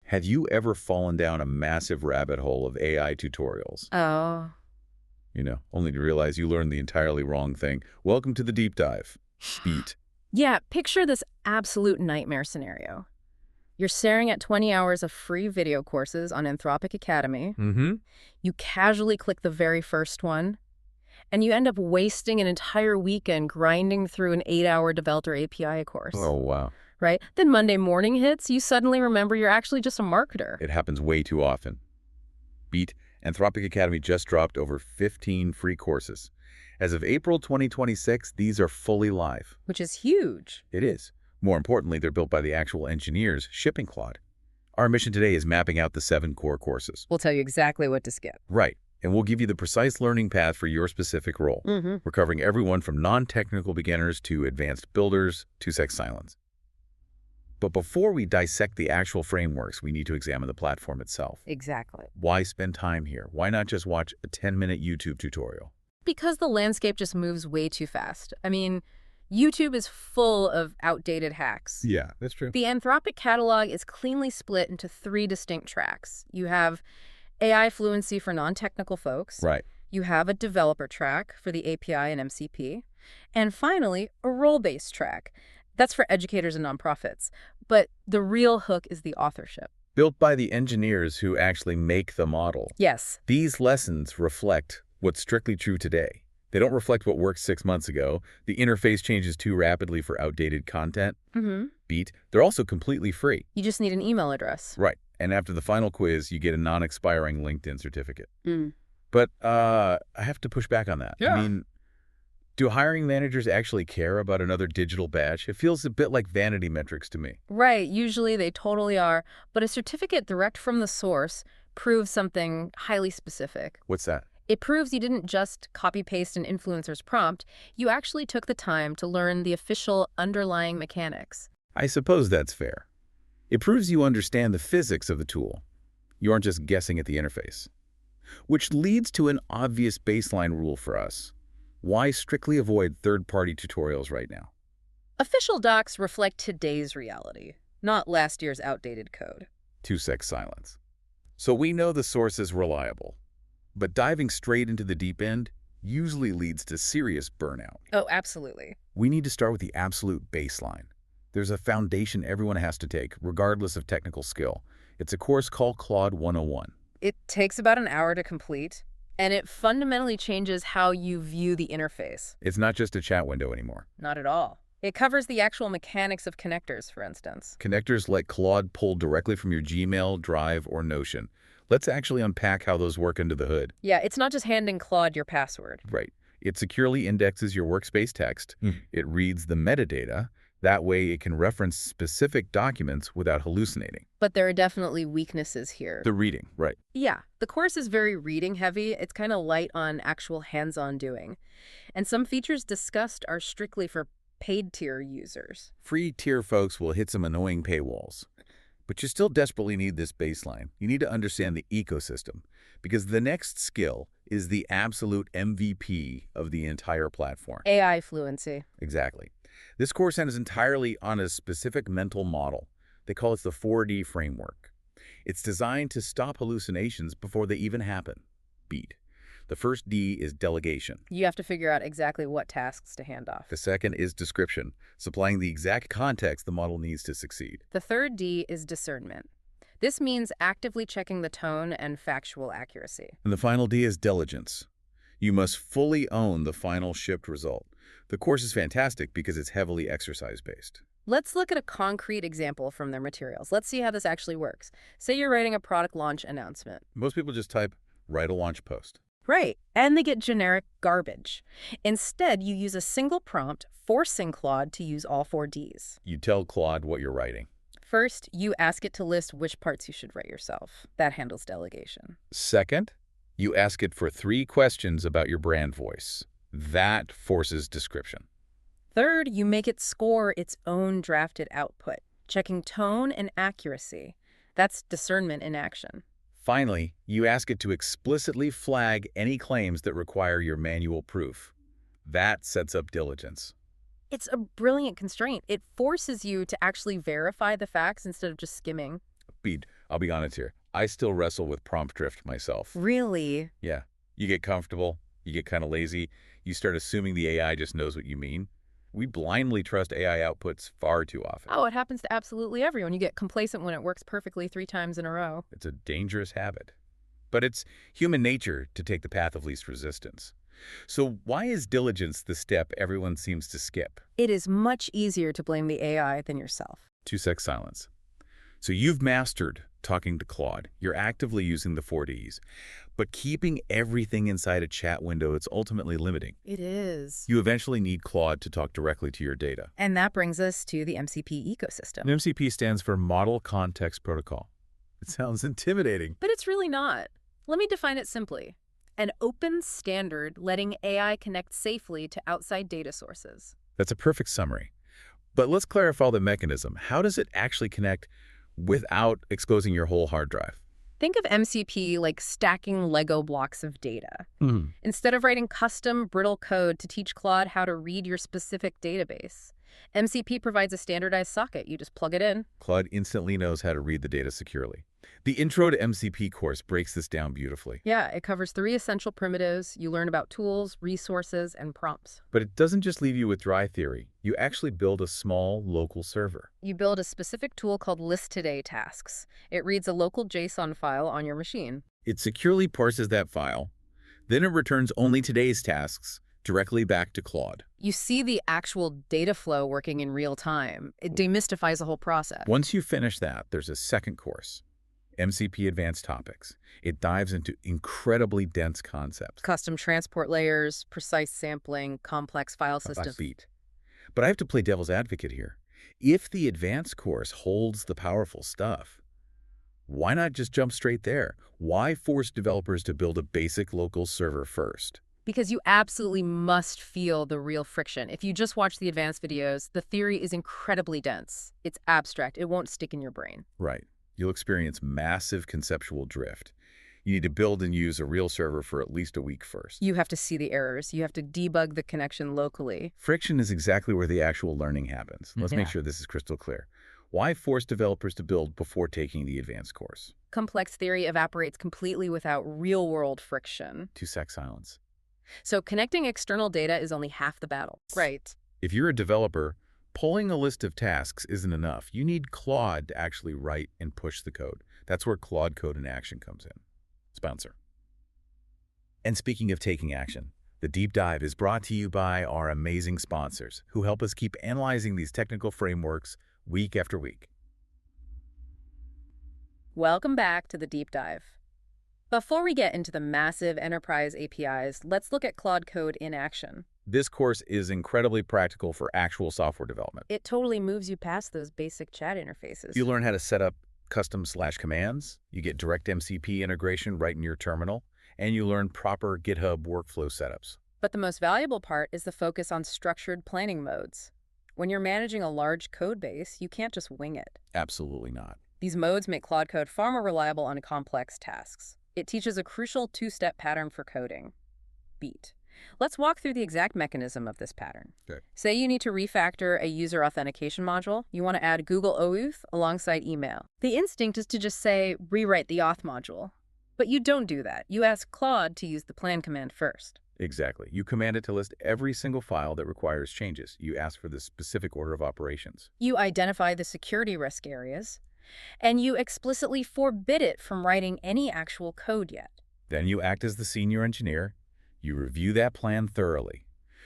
Have you ever fallen down a massive rabbit hole of AI tutorials? Oh. Only to realize you learned the entirely wrong thing. Welcome to the deep dive. Beat. Yeah, picture this absolute nightmare scenario. You're staring at 20 hours of free video courses on Anthropic Academy. Mm-hmm. You casually click the very first one, and you end up wasting an entire weekend grinding through an 8-hour Developer API course. Oh, wow. Right? Then Monday morning hits, you suddenly remember you're actually just a marketer. It happens way too often. Beat. Anthropic Academy just dropped over 15 free courses. As of April 2026, these are fully live. Which is huge. It is. More importantly, they're built by the actual engineers shipping Claude. Our mission today is mapping out the 7 core courses. We'll tell you exactly what to skip. Right. And we'll give you the precise learning path for your specific role. We're covering everyone from non-technical beginners to advanced builders to sex silence. But before we dissect the actual frameworks, we need to examine the platform itself. Exactly. Why spend time here? Why not just watch a 10-minute YouTube tutorial? Because the landscape just moves way too fast. I mean, YouTube is full of outdated hacks. Yeah, that's true. The Anthropic catalog is cleanly split into 3 distinct tracks. You have AI fluency for non-technical folks. Right. You have a developer track for the API and MCP. And finally, a role-based track. That's for educators and nonprofits. But the real hook is the authorship. Built by the engineers who actually make the model. Yes. These lessons reflect what's strictly true today. They don't reflect what worked 6 months ago. The interface changes too rapidly for outdated content. Beat. They're also completely free. You just need an email address. Right. And after the final quiz, you get a non-expiring LinkedIn certificate. But I have to push back on that. Yeah. I mean, do hiring managers actually care about another digital badge? It feels a bit like vanity metrics to me. Right. Usually they totally are. But a certificate direct from the source proves something highly specific. What's that? It proves you didn't just copy-paste an influencer's prompt. You actually took the time to learn the official underlying mechanics. I suppose that's fair. It proves you understand the physics of the tool. You aren't just guessing at the interface. Which leads to an obvious baseline rule for us. Why strictly avoid third-party tutorials right now? Official docs reflect today's reality, not last year's outdated code. 2-sec silence. So we know the source is reliable. But diving straight into the deep end usually leads to serious burnout. Oh, absolutely. We need to start with the absolute baseline. There's a foundation everyone has to take, regardless of technical skill. It's a course called Claude 101. It takes about an hour to complete, and it fundamentally changes how you view the interface. It's not just a chat window anymore. Not at all. It covers the actual mechanics of connectors, for instance. Connectors let Claude pull directly from your Gmail, Drive, or Notion. Let's actually unpack how those work under the hood. Yeah, it's not just handing Claude your password. Right. It securely indexes your workspace text. It reads the metadata. That way it can reference specific documents without hallucinating. But there are definitely weaknesses here. The reading, right. Yeah, the course is very reading heavy. It's kind of light on actual hands-on doing. And some features discussed are strictly for paid tier users. Free tier folks will hit some annoying paywalls. But you still desperately need this baseline. You need to understand the ecosystem, because the next skill is the absolute MVP of the entire platform. AI fluency. Exactly. This course is entirely on a specific mental model. They call it the 4D framework. It's designed to stop hallucinations before they even happen. Beat. The first D is delegation. You have to figure out exactly what tasks to hand off. The second is description, supplying the exact context the model needs to succeed. The third D is discernment. This means actively checking the tone and factual accuracy. And the final D is diligence. You must fully own the final shipped result. The course is fantastic because it's heavily exercise-based. Let's look at a concrete example from their materials. Let's see how this actually works. Say you're writing a product launch announcement. Most people just type, write a launch post. Right, and they get generic garbage. Instead, you use a single prompt, forcing Claude to use all 4 Ds. You tell Claude what you're writing. First, you ask it to list which parts you should write yourself. That handles delegation. Second, you ask it for 3 questions about your brand voice. That forces description. Third, you make it score its own drafted output, checking tone and accuracy. That's discernment in action. Finally, you ask it to explicitly flag any claims that require your manual proof. That sets up diligence. It's a brilliant constraint. It forces you to actually verify the facts instead of just skimming. Beat. I'll be honest here. I still wrestle with prompt drift myself. Really? Yeah. You get comfortable, you get kind of lazy, you start assuming the AI just knows what you mean. We blindly trust AI outputs far too often. Oh, it happens to absolutely everyone. You get complacent when it works perfectly 3 times in a row. It's a dangerous habit. But it's human nature to take the path of least resistance. So why is diligence the step everyone seems to skip? It is much easier to blame the AI than yourself. 2-sec silence. So you've mastered talking to Claude. You're actively using the 4Ds. But keeping everything inside a chat window, it's ultimately limiting. It is. You eventually need Claude to talk directly to your data. And that brings us to the MCP ecosystem. And MCP stands for Model Context Protocol. It sounds intimidating. But it's really not. Let me define it simply. An open standard letting AI connect safely to outside data sources. That's a perfect summary. But let's clarify the mechanism. How does it actually connect without exposing your whole hard drive? Think of MCP like stacking Lego blocks of data. Hmm. Instead of writing custom, brittle code to teach Claude how to read your specific database, MCP provides a standardized socket. You just plug it in. Claude instantly knows how to read the data securely. The Intro to MCP course breaks this down beautifully. Yeah, it covers 3 essential primitives. You learn about tools, resources, and prompts. But it doesn't just leave you with dry theory. You actually build a small local server. You build a specific tool called List Today Tasks. It reads a local JSON file on your machine. It securely parses that file. Then it returns only today's tasks directly back to Claude. You see the actual data flow working in real time. It demystifies the whole process. Once you finish that, there's a second course, MCP Advanced Topics. It dives into incredibly dense concepts. Custom transport layers, precise sampling, complex file systems. Beat. But I have to play devil's advocate here. If the advanced course holds the powerful stuff, why not just jump straight there? Why force developers to build a basic local server first? Because you absolutely must feel the real friction. If you just watch the advanced videos, the theory is incredibly dense. It's abstract. It won't stick in your brain. Right. You'll experience massive conceptual drift. You need to build and use a real server for at least a week first. You have to see the errors. You have to debug the connection locally. Friction is exactly where the actual learning happens. Let's make sure this is crystal clear. Why force developers to build before taking the advanced course? Complex theory evaporates completely without real-world friction. 2-sec silence. So connecting external data is only half the battle. Right. If you're a developer, pulling a list of tasks isn't enough. You need Claude to actually write and push the code. That's where Claude Code in Action comes in. Sponsor. And speaking of taking action, the deep dive is brought to you by our amazing sponsors who help us keep analyzing these technical frameworks week after week. Welcome back to the deep dive. Before we get into the massive enterprise APIs, let's look at Claude Code in action. This course is incredibly practical for actual software development. It totally moves you past those basic chat interfaces. You learn how to set up custom/commands, you get direct MCP integration right in your terminal, and you learn proper GitHub workflow setups. But the most valuable part is the focus on structured planning modes. When you're managing a large code base, you can't just wing it. Absolutely not. These modes make Claude Code far more reliable on complex tasks. It teaches a crucial 2-step pattern for coding. Beat. Let's walk through the exact mechanism of this pattern. Okay. Say you need to refactor a user authentication module. You want to add Google OAuth alongside email. The instinct is to just say, rewrite the auth module. But you don't do that. You ask Claude to use the plan command first. Exactly. You command it to list every single file that requires changes. You ask for the specific order of operations. You identify the security risk areas, and you explicitly forbid it from writing any actual code yet. Then you act as the senior engineer. You review that plan thoroughly.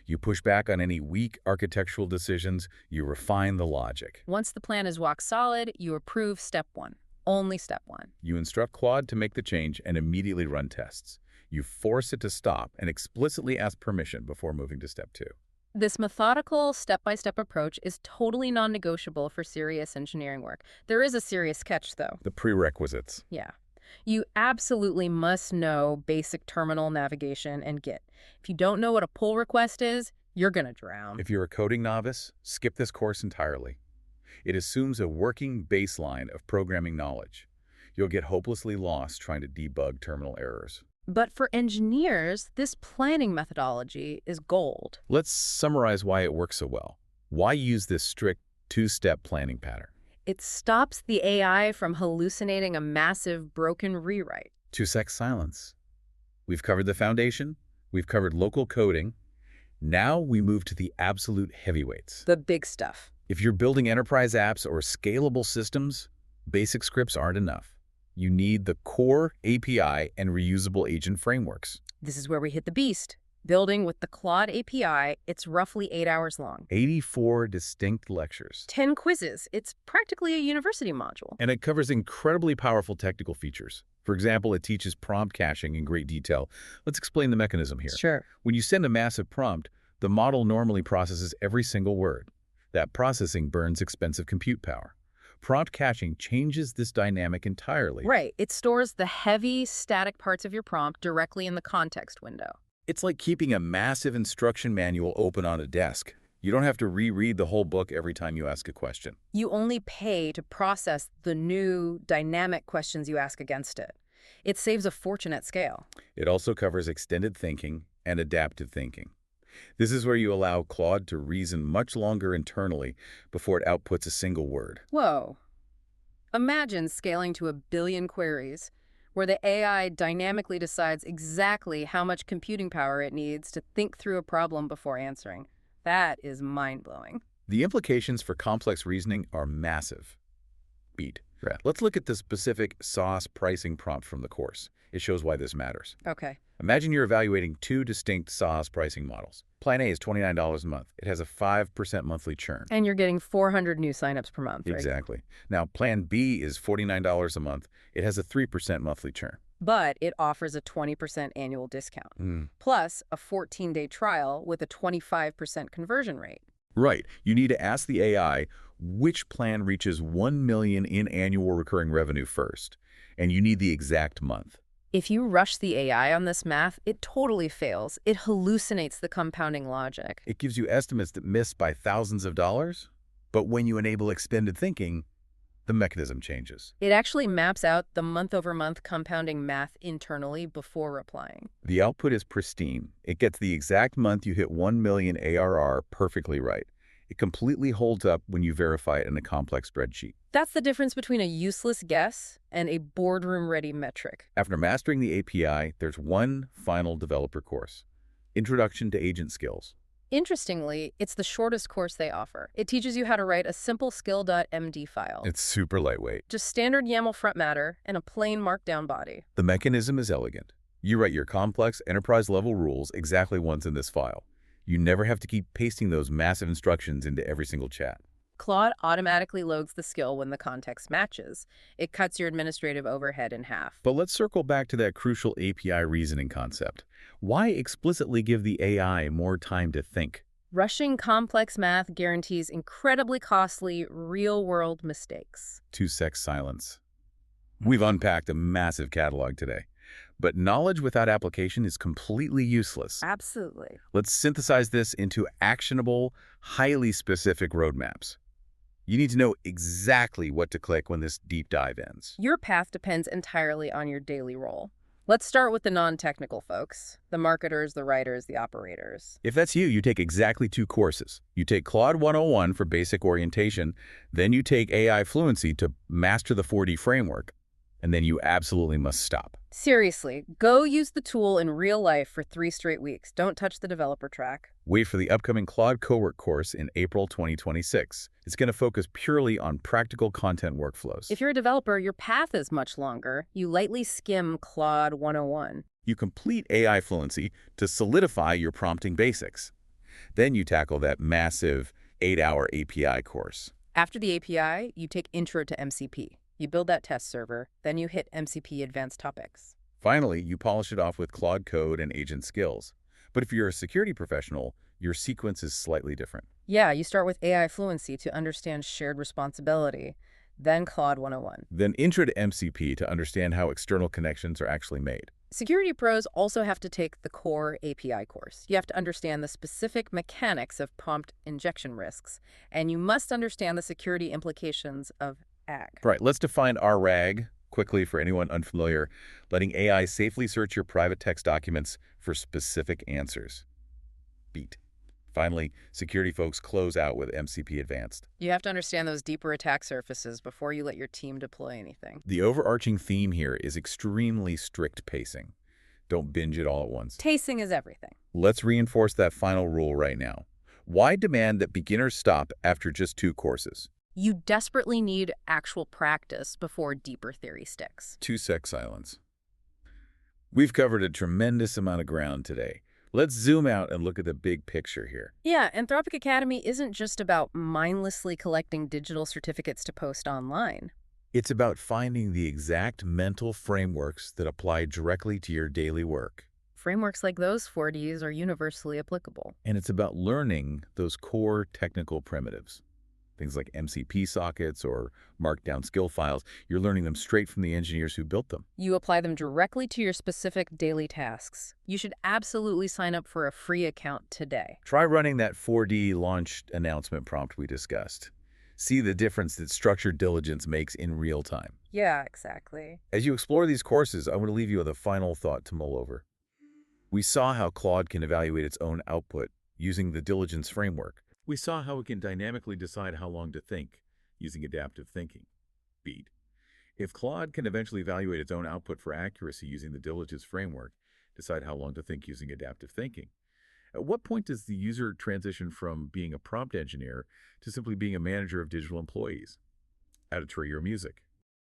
You push back on any weak architectural decisions. You refine the logic. Once the plan is rock solid, you approve step 1. Only step 1. You instruct Claude to make the change and immediately run tests. You force it to stop and explicitly ask permission before moving to step 2. This methodical, step-by-step approach is totally non-negotiable for serious engineering work. There is a serious catch, though. The prerequisites. Yeah. You absolutely must know basic terminal navigation and Git. If you don't know what a pull request is, you're going to drown. If you're a coding novice, skip this course entirely. It assumes a working baseline of programming knowledge. You'll get hopelessly lost trying to debug terminal errors. But for engineers, this planning methodology is gold. Let's summarize why it works so well. Why use this strict 2-step planning pattern? It stops the AI from hallucinating a massive broken rewrite. 2-sec silence. We've covered the foundation. We've covered local coding. Now we move to the absolute heavyweights. The big stuff. If you're building enterprise apps or scalable systems, basic scripts aren't enough. You need the core API and reusable agent frameworks. This is where we hit the beast. Building with the Claude API, it's roughly 8 hours long. 84 distinct lectures. 10 quizzes. It's practically a university module. And it covers incredibly powerful technical features. For example, it teaches prompt caching in great detail. Let's explain the mechanism here. Sure. When you send a massive prompt, the model normally processes every single word. That processing burns expensive compute power. Prompt caching changes this dynamic entirely. Right. It stores the heavy, static parts of your prompt directly in the context window. It's like keeping a massive instruction manual open on a desk. You don't have to reread the whole book every time you ask a question. You only pay to process the new, dynamic questions you ask against it. It saves a fortune at scale. It also covers extended thinking and adaptive thinking. This is where you allow Claude to reason much longer internally before it outputs a single word. Whoa. Imagine scaling to 1 billion queries, where the AI dynamically decides exactly how much computing power it needs to think through a problem before answering. That is mind-blowing. The implications for complex reasoning are massive. Beat. Let's look at the specific SaaS pricing prompt from the course. It shows why this matters. Okay. Imagine you're evaluating 2 distinct SaaS pricing models. Plan A is $29 a month. It has a 5% monthly churn. And you're getting 400 new signups per month, right? Exactly. Now, Plan B is $49 a month. It has a 3% monthly churn. But it offers a 20% annual discount, plus a 14-day trial with a 25% conversion rate. Right. You need to ask the AI which plan reaches $1 million in annual recurring revenue first, and you need the exact month. If you rush the AI on this math, it totally fails. It hallucinates the compounding logic. It gives you estimates that miss by thousands of dollars, but when you enable extended thinking, the mechanism changes. It actually maps out the month-over-month compounding math internally before replying. The output is pristine. It gets the exact month you hit 1 million ARR perfectly right. It completely holds up when you verify it in a complex spreadsheet. That's the difference between a useless guess and a boardroom-ready metric. After mastering the API, there's one final developer course, Introduction to Agent Skills. Interestingly, it's the shortest course they offer. It teaches you how to write a simple skill.md file. It's super lightweight. Just standard YAML front matter and a plain markdown body. The mechanism is elegant. You write your complex enterprise-level rules exactly once in this file. You never have to keep pasting those massive instructions into every single chat. Claude automatically loads the skill when the context matches. It cuts your administrative overhead in half. But let's circle back to that crucial API reasoning concept. Why explicitly give the AI more time to think? Rushing complex math guarantees incredibly costly, real-world mistakes. 2-sec silence. We've unpacked a massive catalog today. But knowledge without application is completely useless. Absolutely. Let's synthesize this into actionable, highly specific roadmaps. You need to know exactly what to click when this deep dive ends. Your path depends entirely on your daily role. Let's start with the non-technical folks, the marketers, the writers, the operators. If that's you, you take exactly 2 courses. You take Claude 101 for basic orientation, then you take AI Fluency to master the 4D framework, and then you absolutely must stop. Seriously, go use the tool in real life for 3 straight weeks. Don't touch the developer track. Wait for the upcoming Claude Cowork course in April 2026. It's going to focus purely on practical content workflows. If you're a developer, your path is much longer. You lightly skim Claude 101. You complete AI Fluency to solidify your prompting basics. Then you tackle that massive 8-hour API course. After the API, you take Intro to MCP. You build that test server, then you hit MCP Advanced Topics. Finally, you polish it off with Claude Code and Agent Skills. But if you're a security professional, your sequence is slightly different. Yeah, you start with AI Fluency to understand shared responsibility, then Claude 101. Then Intro to MCP to understand how external connections are actually made. Security pros also have to take the core API course. You have to understand the specific mechanics of prompt injection risks, and you must understand the security implications of AG. Right, let's define our RAG quickly for anyone unfamiliar, letting AI safely search your private text documents for specific answers. Beat. Finally, security folks close out with MCP Advanced. You have to understand those deeper attack surfaces before you let your team deploy anything. The overarching theme here is extremely strict pacing. Don't binge it all at once. Tasting is everything. Let's reinforce that final rule right now. Why demand that beginners stop after just 2 courses? You desperately need actual practice before deeper theory sticks. 2-sec silence. We've covered a tremendous amount of ground today. Let's zoom out and look at the big picture here. Yeah, Anthropic Academy isn't just about mindlessly collecting digital certificates to post online. It's about finding the exact mental frameworks that apply directly to your daily work. Frameworks like those 4Ds are universally applicable. And it's about learning those core technical primitives. Things like MCP sockets or markdown skill files. You're learning them straight from the engineers who built them. You apply them directly to your specific daily tasks. You should absolutely sign up for a free account today. Try running that 4D launch announcement prompt we discussed. See the difference that structured diligence makes in real time. Yeah, exactly. As you explore these courses, I want to leave you with a final thought to mull over. We saw how Claude can evaluate its own output using the diligence framework. We saw how it can dynamically decide how long to think using adaptive thinking. Beat. If Claude can eventually evaluate its own output for accuracy using the diligence framework, decide how long to think using adaptive thinking. At what point does the user transition from being a prompt engineer to simply being a manager of digital employees? Editorial music.